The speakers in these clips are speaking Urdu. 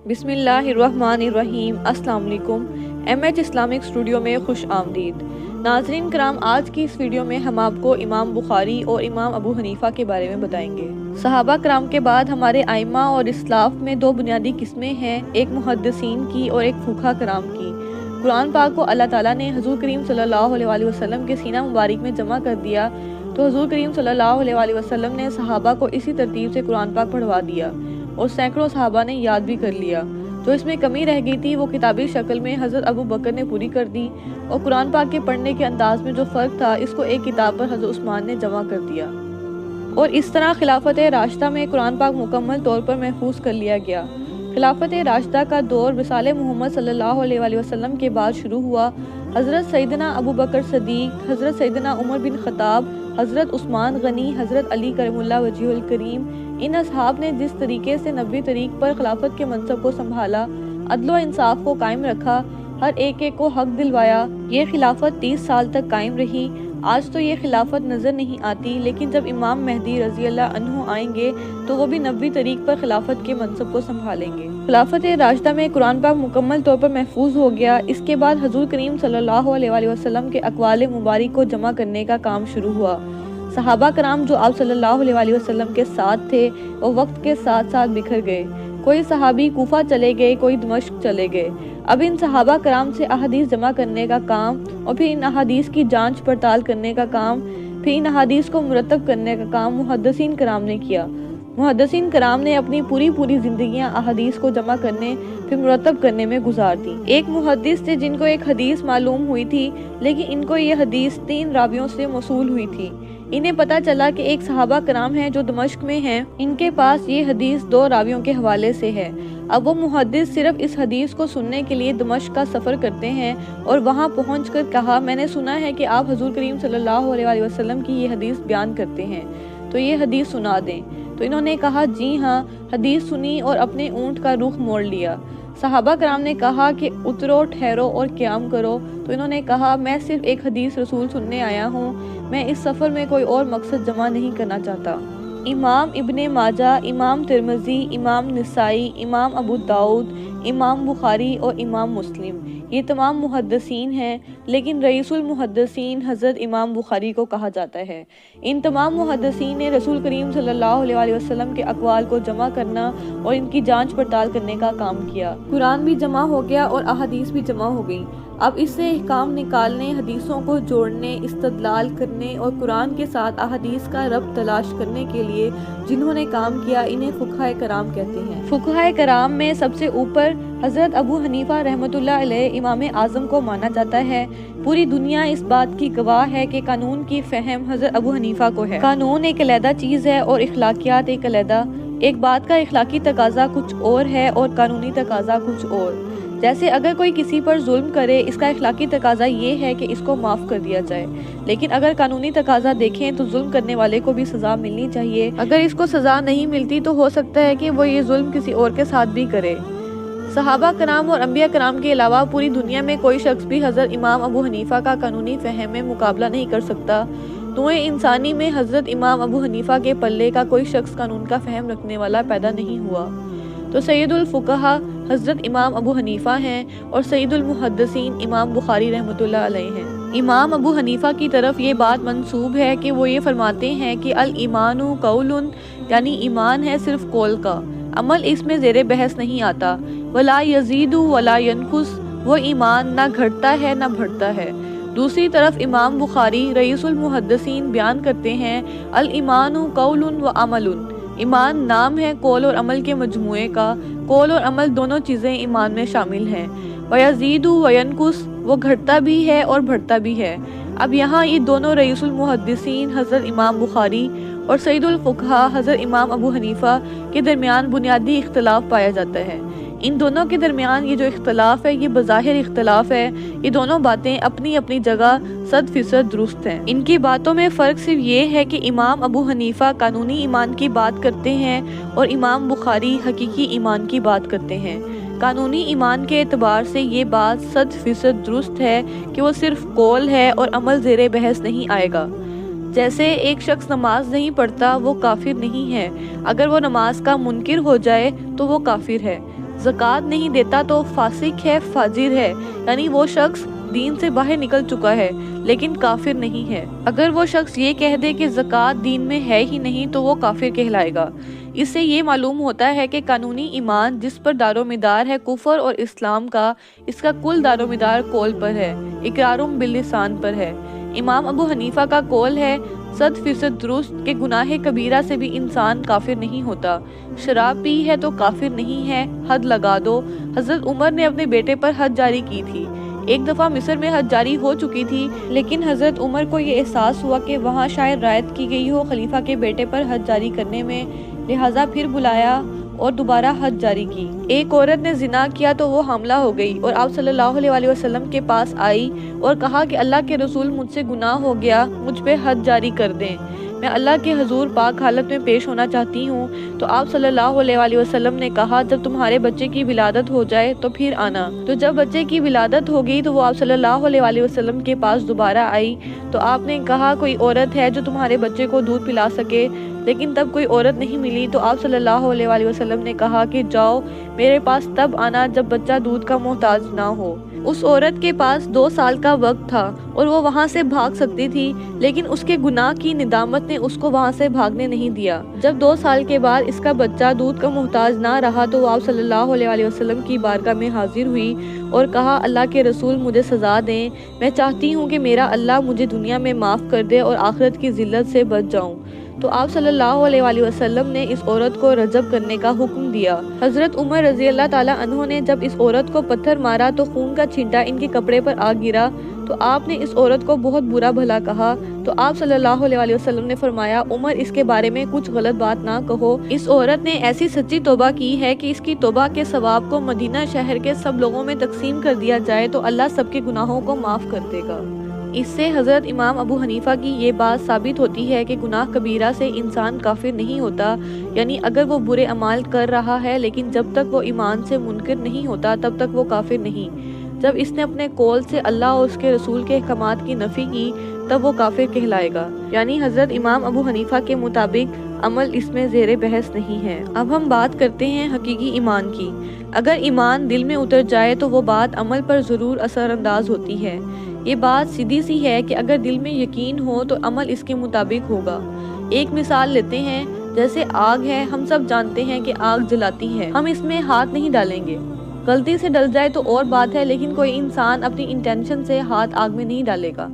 بسم اللہ الرحمن الرحیم۔ السلام علیکم۔ MH اسلامک اسٹوڈیو میں خوش آمدید۔ ناظرین کرام، آج کی اس ویڈیو میں ہم آپ کو امام بخاری اور امام ابو حنیفہ کے بارے میں بتائیں گے۔ صحابہ کرام کے بعد ہمارے ائمہ اور اسلاف میں دو بنیادی قسمیں ہیں، ایک محدثین کی اور ایک فقہاء کرام کی۔ قرآن پاک کو اللہ تعالیٰ نے حضور کریم صلی اللہ علیہ وسلم کے سینہ مبارک میں جمع کر دیا، تو حضور کریم صلی اللہ علیہ وسلم نے صحابہ کو اسی ترتیب سے قرآن پاک پڑھوا دیا اور سینکڑوں صحابہ نے یاد بھی کر لیا۔ جو اس میں کمی رہ گئی تھی وہ کتابی شکل میں حضرت ابو بکر نے پوری کر دی، اور قرآن پاک کے پڑھنے کے انداز میں جو فرق تھا اس کو ایک کتاب پر حضرت عثمان نے جمع کر دیا، اور اس طرح خلافت راشدہ میں قرآن پاک مکمل طور پر محفوظ کر لیا گیا۔ خلافت راشدہ کا دور وصال محمد صلی اللہ علیہ وسلم کے بعد شروع ہوا۔ حضرت سیدنا ابو بکر صدیق، حضرت سیدنا عمر بن خطاب، حضرت عثمان غنی، حضرت علی کرم اللہ وجہہ الکریم، ان اصحاب نے جس طریقے سے نبوی طریق پر خلافت کے منصب کو سنبھالا، عدل و انصاف کو قائم رکھا، ہر ایک کو حق دلوایا، یہ خلافت 30 سال تک قائم رہی۔ آج تو یہ خلافت نظر نہیں آتی، لیکن جب امام مہدی رضی اللہ عنہ آئیں گے تو وہ بھی نبوی طریق پر خلافت کے منصب کو سنبھالیں گے۔ خلافت راشدہ میں قرآن پاک مکمل طور پر محفوظ ہو گیا۔ اس کے بعد حضور کریم صلی اللہ علیہ وسلم کے اقوال مبارک کو جمع کرنے کا کام شروع ہوا۔ صحابہ کرام جو آپ صلی اللہ علیہ وسلم کے ساتھ تھے وہ وقت کے ساتھ ساتھ بکھر گئے، کوئی صحابی کوفہ چلے گئے، کوئی دمشق چلے گئے۔ اب ان صحابہ کرام سے احادیث جمع کرنے کا کام، اور پھر ان احادیث کی جانچ پڑتال کرنے کا کام، پھر ان احادیث کو مرتب کرنے کا کام محدثین کرام نے کیا۔ محدثین کرام نے اپنی پوری زندگیاں احادیث کو جمع کرنے پھر مرتب کرنے میں گزار دی۔ ایک محدث تھے جن کو ایک حدیث معلوم ہوئی تھی، لیکن ان کو یہ حدیث 3 راویوں سے موصول ہوئی تھی۔ انہیں پتا چلا کہ ایک صحابہ کرام ہیں جو دمشق میں ہیں، ان کے پاس یہ حدیث 2 راویوں کے حوالے سے ہے۔ اب وہ محدث صرف اس حدیث کو سننے کے لیے دمشق کا سفر کرتے ہیں، اور وہاں پہنچ کر کہا، میں نے سنا ہے کہ آپ حضور کریم صلی اللہ علیہ وسلم کی یہ حدیث بیان کرتے ہیں، تو یہ حدیث سنا دیں۔ تو انہوں نے کہا جی ہاں۔ حدیث سنی اور اپنے اونٹ کا رخ موڑ لیا۔ صحابہ کرام نے کہا کہ اترو، ٹھہرو اور قیام کرو، تو انہوں نے کہا میں صرف ایک حدیث رسول سننے آیا ہوں، میں اس سفر میں کوئی اور مقصد جمع نہیں کرنا چاہتا۔ امام ابن ماجہ، امام ترمذی، امام نسائی، امام ابو داؤد، امام بخاری اور امام مسلم، یہ تمام محدثین ہیں، لیکن رئیس المحدثین حضرت امام بخاری کو کہا جاتا ہے۔ ان تمام محدثین نے رسول کریم صلی اللہ علیہ وسلم کے اقوال کو جمع کرنا اور ان کی جانچ پڑتال کرنے کا کام کیا۔ قرآن بھی جمع ہو گیا اور احادیث بھی جمع ہو گئی۔ اب اس سے احکام نکالنے، حدیثوں کو جوڑنے، استدلال کرنے اور قرآن کے ساتھ احادیث کا ربط تلاش کرنے کے لیے جنہوں نے کام کیا، انہیں فقہاء کرام کہتے ہیں۔ فقہاء کرام میں سب سے اوپر حضرت ابو حنیفہ رحمۃ اللہ علیہ امام اعظم کو مانا جاتا ہے۔ پوری دنیا اس بات کی گواہ ہے کہ قانون کی فہم حضرت ابو حنیفہ کو ہے۔ قانون ایک علیحدہ چیز ہے اور اخلاقیات ایک علیحدہ۔ ایک بات کا اخلاقی تقاضا کچھ اور ہے اور قانونی تقاضا کچھ اور۔ جیسے اگر کوئی کسی پر ظلم کرے، اس کا اخلاقی تقاضا یہ ہے کہ اس کو معاف کر دیا جائے، لیکن اگر قانونی تقاضا دیکھیں تو ظلم کرنے والے کو بھی سزا ملنی چاہیے۔ اگر اس کو سزا نہیں ملتی تو ہو سکتا ہے کہ وہ یہ ظلم کسی اور کے ساتھ بھی کرے۔ صحابہ کرام اور انبیاء کرام کے علاوہ پوری دنیا میں کوئی شخص بھی حضرت امام ابو حنیفہ کا قانونی فہم میں مقابلہ نہیں کر سکتا۔ نوع انسانی میں حضرت امام ابو حنیفہ کے پلے کا کوئی شخص قانون کا فہم رکھنے والا پیدا نہیں ہوا۔ تو سید الفقہاء حضرت امام ابو حنیفہ ہیں اور سید المحدثین امام بخاری رحمۃ اللہ علیہ ہیں۔ امام ابو حنیفہ کی طرف یہ بات منسوب ہے کہ وہ یہ فرماتے ہیں کہ الایمان قول، یعنی ایمان ہے صرف قول کا، عمل اس میں زیر بحث نہیں آتا۔ ولا یزید ولا ینقص، وہ ایمان نہ گھٹتا ہے نہ بڑھتا ہے۔ دوسری طرف امام بخاری رئیس المحدثین بیان کرتے ہیں الایمان قول و عمل، ایمان نام ہے قول اور عمل کے مجموعے کا، قول اور عمل دونوں چیزیں ایمان میں شامل ہیں۔ وَيَزِيدُ وَيَنْقُصُ، وہ گھٹتا بھی ہے اور بڑھتا بھی ہے۔ اب یہاں یہ دونوں رئیس المحدثین حضرت امام بخاری اور سید الفقہاء حضرت امام ابو حنیفہ کے درمیان بنیادی اختلاف پایا جاتا ہے۔ ان دونوں کے درمیان یہ جو اختلاف ہے یہ بظاہر اختلاف ہے، یہ دونوں باتیں اپنی اپنی جگہ 100% درست ہیں۔ ان کی باتوں میں فرق صرف یہ ہے کہ امام ابو حنیفہ قانونی ایمان کی بات کرتے ہیں اور امام بخاری حقیقی ایمان کی بات کرتے ہیں۔ قانونی ایمان کے اعتبار سے یہ بات 100% درست ہے کہ وہ صرف قول ہے اور عمل زیر بحث نہیں آئے گا۔ جیسے ایک شخص نماز نہیں پڑھتا وہ کافر نہیں ہے، اگر وہ نماز کا منکر ہو جائے تو وہ کافر ہے۔ زکوٰۃ نہیں دیتا تو فاسق ہے، فاجر ہے، یعنی وہ شخص دین سے باہر نکل چکا ہے لیکن کافر نہیں ہے۔ اگر وہ شخص یہ کہہ دے کہ زکوٰۃ دین میں ہے ہی نہیں تو وہ کافر کہلائے گا۔ اس سے یہ معلوم ہوتا ہے کہ قانونی ایمان جس پر دارومدار ہے کفر اور اسلام کا، اس کا کل دارومدار قول پر ہے، اقرارم باللسان پر ہے۔ امام ابو حنیفہ کا قول ہے 100% درست کہ گناہ کبیرہ سے بھی انسان کافر نہیں ہوتا۔ شراب پی ہے تو کافر نہیں ہے، حد لگا دو۔ حضرت عمر نے اپنے بیٹے پر حد جاری کی تھی۔ ایک دفعہ مصر میں حد جاری ہو چکی تھی، لیکن حضرت عمر کو یہ احساس ہوا کہ وہاں شاید رعایت کی گئی ہو خلیفہ کے بیٹے پر حد جاری کرنے میں، لہٰذا پھر بلایا اور دوبارہ حد جاری کی۔ ایک عورت نے زنا کیا تو وہ حاملہ ہو گئی اور آپ صلی اللہ علیہ وسلم کے پاس آئی اور کہا کہ اللہ کے رسول مجھ سے گناہ ہو گیا، مجھ پہ حد جاری کر دیں، میں اللہ کے حضور پاک حالت میں پیش ہونا چاہتی ہوں۔ تو آپ صلی اللہ علیہ وسلم نے کہا جب تمہارے بچے کی ولادت ہو جائے تو پھر آنا۔ تو جب بچے کی ولادت ہو گئی تو وہ آپ صلی اللہ علیہ وسلم کے پاس دوبارہ آئی تو آپ نے کہا کوئی عورت ہے جو تمہارے بچے کو دودھ پلا سکے، لیکن تب کوئی عورت نہیں ملی۔ تو آپ صلی اللہ علیہ وسلم نے کہا کہ جاؤ میرے پاس تب آنا جب بچہ دودھ کا محتاج نہ ہو۔ اس عورت کے پاس 2 سال کا وقت تھا اور وہ وہاں سے بھاگ سکتی تھی، لیکن اس کے گناہ کی ندامت نے اس کو وہاں سے بھاگنے نہیں دیا۔ جب 2 سال کے بعد اس کا بچہ دودھ کا محتاج نہ رہا تو وہ آپ صلی اللہ علیہ وسلم کی بارگاہ میں حاضر ہوئی اور کہا اللہ کے رسول مجھے سزا دیں، میں چاہتی ہوں کہ میرا اللہ مجھے دنیا میں معاف کر دے اور آخرت کی ذلت سے بچ جاؤں۔ تو آپ صلی اللہ علیہ وسلم نے اس عورت کو رجم کرنے کا حکم دیا۔ حضرت عمر رضی اللہ تعالیٰ عنہ نے جب اس عورت کو پتھر مارا تو خون کا چھینٹا ان کے کپڑے پر آ گرا، تو آپ نے اس عورت کو بہت برا بھلا کہا۔ تو آپ صلی اللہ علیہ وسلم نے فرمایا عمر اس کے بارے میں کچھ غلط بات نہ کہو، اس عورت نے ایسی سچی توبہ کی ہے کہ اس کی توبہ کے ثواب کو مدینہ شہر کے سب لوگوں میں تقسیم کر دیا جائے تو اللہ سب کے گناہوں کو معاف کر دے گا۔ اس سے حضرت امام ابو حنیفہ کی یہ بات ثابت ہوتی ہے کہ گناہ کبیرہ سے انسان کافر نہیں ہوتا، یعنی اگر وہ برے اعمال کر رہا ہے لیکن جب تک وہ ایمان سے منکر نہیں ہوتا تب تک وہ کافر نہیں۔ جب اس نے اپنے قول سے اللہ اور اس کے رسول کے احکامات کی نفی کی تب وہ کافر کہلائے گا، یعنی حضرت امام ابو حنیفہ کے مطابق عمل اس میں زیر بحث نہیں ہے۔ اب ہم بات کرتے ہیں حقیقی ایمان کی۔ اگر ایمان دل میں اتر جائے تو وہ بات عمل پر ضرور اثر انداز ہوتی ہے۔ یہ بات سیدھی سی ہے کہ اگر دل میں یقین ہو تو عمل اس کے مطابق ہوگا۔ ایک مثال لیتے ہیں، جیسے آگ ہے، ہم سب جانتے ہیں کہ آگ جلاتی ہے، ہم اس میں ہاتھ نہیں ڈالیں گے، غلطی سے ڈل جائے تو اور بات ہے، لیکن کوئی انسان اپنی انٹینشن سے ہاتھ آگ میں نہیں ڈالے گا۔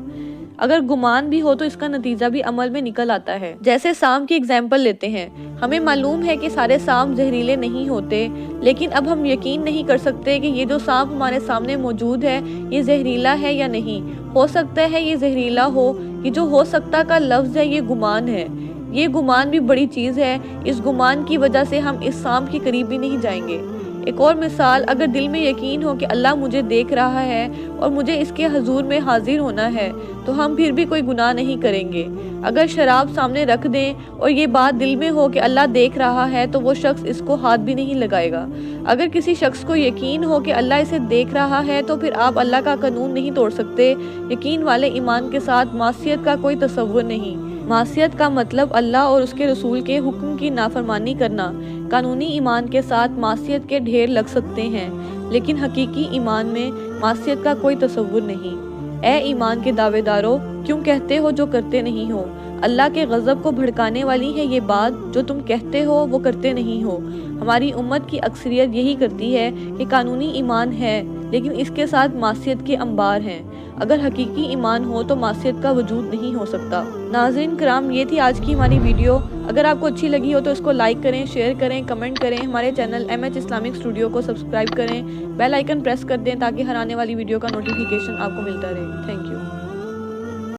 اگر گمان بھی ہو تو اس کا نتیجہ بھی عمل میں نکل آتا ہے۔ جیسے سانپ کی اگزامپل لیتے ہیں، ہمیں معلوم ہے کہ سارے سانپ زہریلے نہیں ہوتے، لیکن اب ہم یقین نہیں کر سکتے کہ یہ جو سانپ ہمارے سامنے موجود ہے یہ زہریلا ہے یا نہیں۔ ہو سکتا ہے یہ زہریلا ہو، یہ جو ہو سکتا کا لفظ ہے یہ گمان ہے۔ یہ گمان بھی بڑی چیز ہے، اس گمان کی وجہ سے ہم اس سانپ کے قریب بھی نہیں جائیں گے۔ ایک اور مثال، اگر دل میں یقین ہو کہ اللہ مجھے دیکھ رہا ہے اور مجھے اس کے حضور میں حاضر ہونا ہے تو ہم پھر بھی کوئی گناہ نہیں کریں گے۔ اگر شراب سامنے رکھ دیں اور یہ بات دل میں ہو کہ اللہ دیکھ رہا ہے تو وہ شخص اس کو ہاتھ بھی نہیں لگائے گا۔ اگر کسی شخص کو یقین ہو کہ اللہ اسے دیکھ رہا ہے تو پھر آپ اللہ کا قانون نہیں توڑ سکتے۔ یقین والے ایمان کے ساتھ معصیت کا کوئی تصور نہیں۔ معصیت کا مطلب اللہ اور اس کے رسول کے حکم کی نافرمانی کرنا۔ قانونی ایمان کے ساتھ معصیت کے ڈھیر لگ سکتے ہیں، لیکن حقیقی ایمان میں معصیت کا کوئی تصور نہیں۔ اے ایمان کے دعوے دارو، کیوں کہتے ہو جو کرتے نہیں ہو؟ اللہ کے غضب کو بھڑکانے والی ہے یہ بات جو تم کہتے ہو وہ کرتے نہیں ہو۔ ہماری امت کی اکثریت یہی کرتی ہے کہ قانونی ایمان ہے لیکن اس کے ساتھ معصیت کے انبار ہیں۔ اگر حقیقی ایمان ہو تو معصیت کا وجود نہیں ہو سکتا۔ ناظرین کرام، یہ تھی آج کی ہماری ویڈیو۔ اگر آپ کو اچھی لگی ہو تو اس کو لائک کریں، شیئر کریں، کمنٹ کریں۔ ہمارے چینل MH اسلامک اسٹوڈیو کو سبسکرائب کریں، بیل آئیکن پریس کر دیں تاکہ ہر آنے والی ویڈیو کا نوٹیفیکیشن آپ کو ملتا رہے۔ Thank you.